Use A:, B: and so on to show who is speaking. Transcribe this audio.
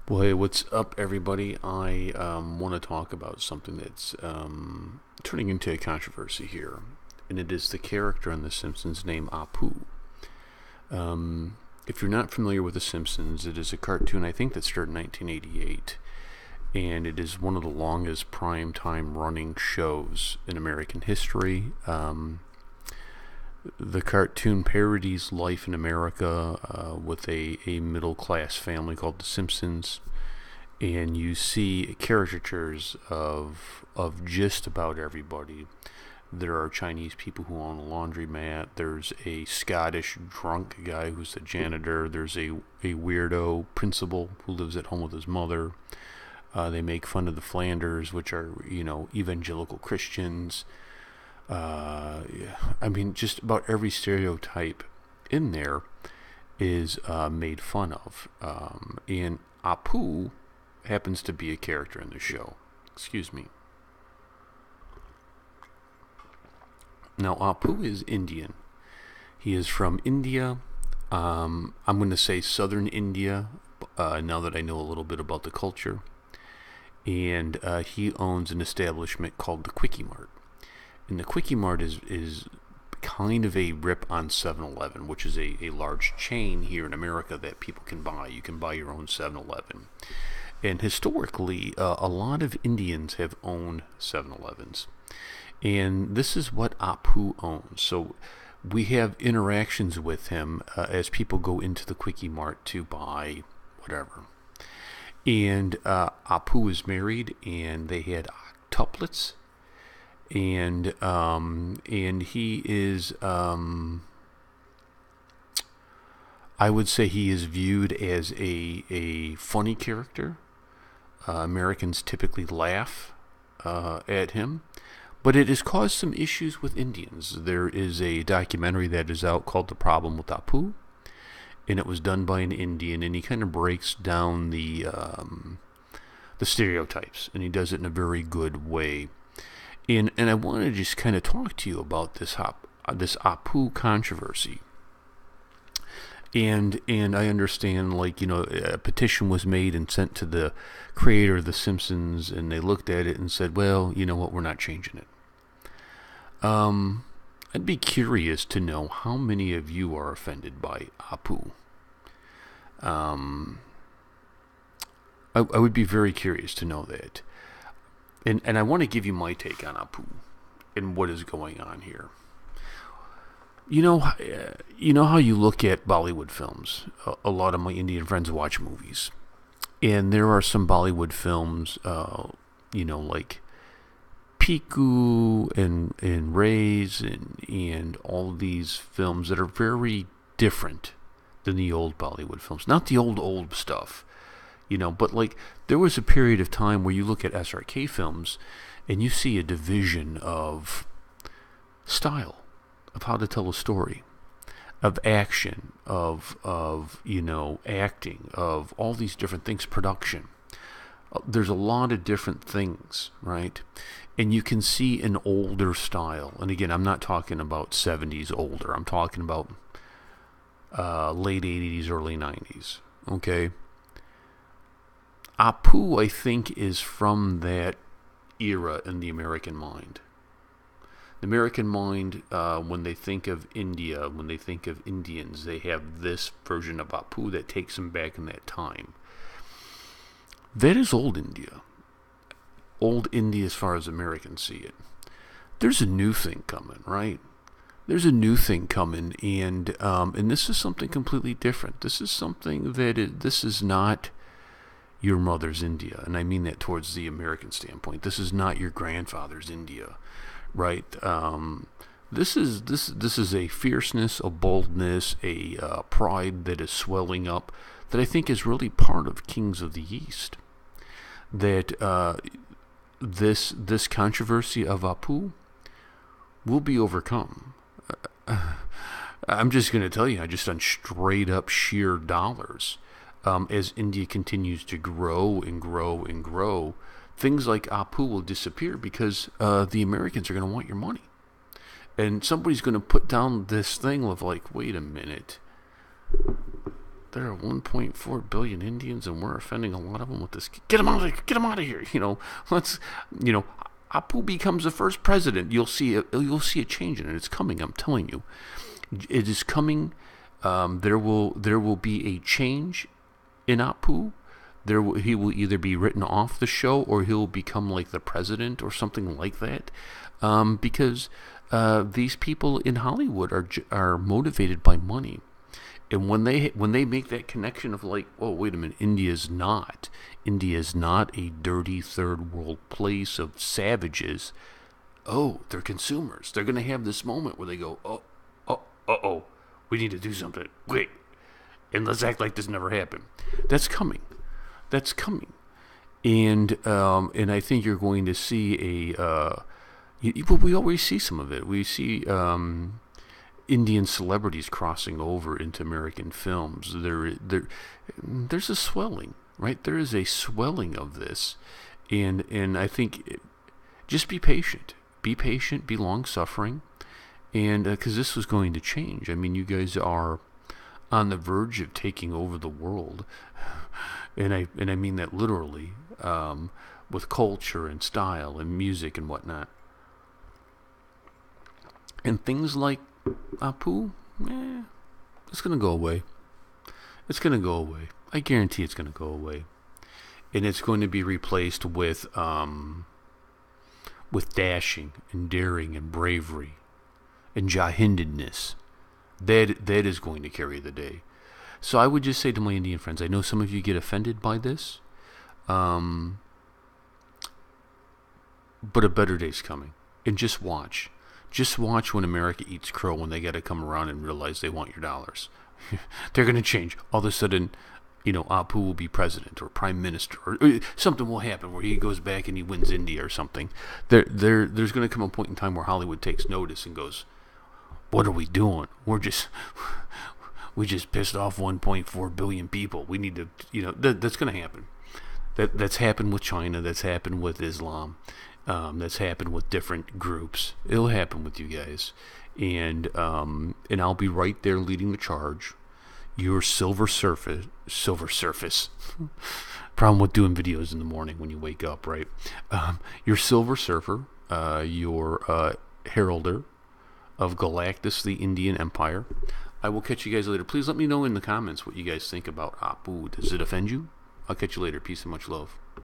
A: Well, hey, what's up, everybody? I want to talk about something that's turning into a controversy here, and it is the character on The Simpsons named Apu. If you're not familiar with The Simpsons, it is a cartoon I think that started in 1988, and it is one of the longest prime time running shows in American history. The cartoon parodies life in America with a middle class family called the Simpsons, and you see caricatures of just about everybody. There are Chinese people who own a laundromat. There's a Scottish drunk guy who's the janitor. There's a weirdo principal who lives at home with his mother. They make fun of the Flanders, which are, evangelical Christians. I mean, just about every stereotype in there is made fun of. And Apu happens to be a character in the show. Excuse me. Now, Apu is Indian. He is from India. I'm going to say southern India, now that I know a little bit about the culture. And he owns an establishment called the Quickie Mart. And the Quickie Mart is kind of a rip on 7-Eleven, which is a large chain here in America that people can buy. You can buy your own 7-Eleven. And historically, a lot of Indians have owned 7-Elevens. And this is what Apu owns. So we have interactions with him as people go into the Quickie Mart to buy whatever. And Apu is married, and they had octuplets. And he is, I would say he is viewed as a funny character. Americans typically laugh at him, but it has caused some issues with Indians. There is a documentary that is out called The Problem with Apu, and it was done by an Indian, and he kind of breaks down the stereotypes, and he does it in a very good way. And I want to just kind of talk to you about this Apu controversy. And I understand, a petition was made and sent to the creator of The Simpsons, and they looked at it and said, well, you know what, we're not changing it. I'd be curious to know how many of you are offended by Apu. I would be very curious to know that. And I want to give you my take on Apu and what is going on here. You know how you look at Bollywood films. A lot of my Indian friends watch movies, and there are some Bollywood films, like Piku and Rays and all these films that are very different than the old Bollywood films. Not the old stuff. But there was a period of time where you look at SRK films and you see a division of style, of how to tell a story, of action, of acting, of all these different things, production. There's a lot of different things, right? And you can see an older style. And again, I'm not talking about 70s older. I'm talking about late 80s, early 90s, okay? Apu, I think, is from that era in the American mind. The American mind, when they think of India, when they think of Indians, they have this version of Apu that takes them back in that time. That is old India. Old India as far as Americans see it. There's a new thing coming, right? There's a new thing coming, and this is something completely different. This is something this is not your mother's India, and I mean that towards the American standpoint. This is not your grandfather's India, right? This is a fierceness, a boldness, a pride that is swelling up that I think is really part of Kings of the East. That this controversy of Apu will be overcome. I'm just going to tell you, just on straight up sheer dollars. As India continues to grow and grow and grow, things like Apu will disappear because the Americans are going to want your money. And somebody's going to put down this thing of wait a minute, there are 1.4 billion Indians, and we're offending a lot of them with this. Get them out of here! Get them out of here! Let's, Apu becomes the first president. You'll see a change in it. It's coming. I'm telling you, it is coming. There will be a change in Apu. He will either be written off the show, or he'll become like the president or something like that, because these people in Hollywood are motivated by money. And when they make that connection of like, oh, wait a minute, India's not a dirty third world place of savages. Oh, they're consumers. They're going to have this moment where they go, oh, we need to do something. Wait, and let's act like this never happened. That's coming. And I think you're going to see we always see some of it. We see Indian celebrities crossing over into American films. There's a swelling, right? There is a swelling of this, and I think just be patient, be long-suffering, and because this was going to change. I mean, you guys are on the verge of taking over the world, and I mean that literally, with culture and style and music and whatnot, and things like Apu, it's going to go away. It's going to go away. I guarantee it's going to go away. And it's going to be replaced with dashing and daring and bravery and jahindedness. That is going to carry the day. So I would just say to my Indian friends, I know some of you get offended by this, but a better day's coming. And just watch. Just watch when America eats crow, when they got to come around and realize they want your dollars. They're going to change. All of a sudden, Apu will be president or prime minister, or something will happen where he goes back and he wins India or something. There's going to come a point in time where Hollywood takes notice and goes, what are we doing? We just pissed off 1.4 billion people. We need to, that's going to happen. That's happened with China. That's happened with Islam. That's happened with different groups. It'll happen with you guys, and I'll be right there leading the charge. Your silver surface. Problem with doing videos in the morning when you wake up, right? Your silver surfer, your heralder of Galactus, the Indian Empire. I will catch you guys later. Please let me know in the comments what you guys think about Apu. Does it offend you? I'll catch you later. Peace and much love.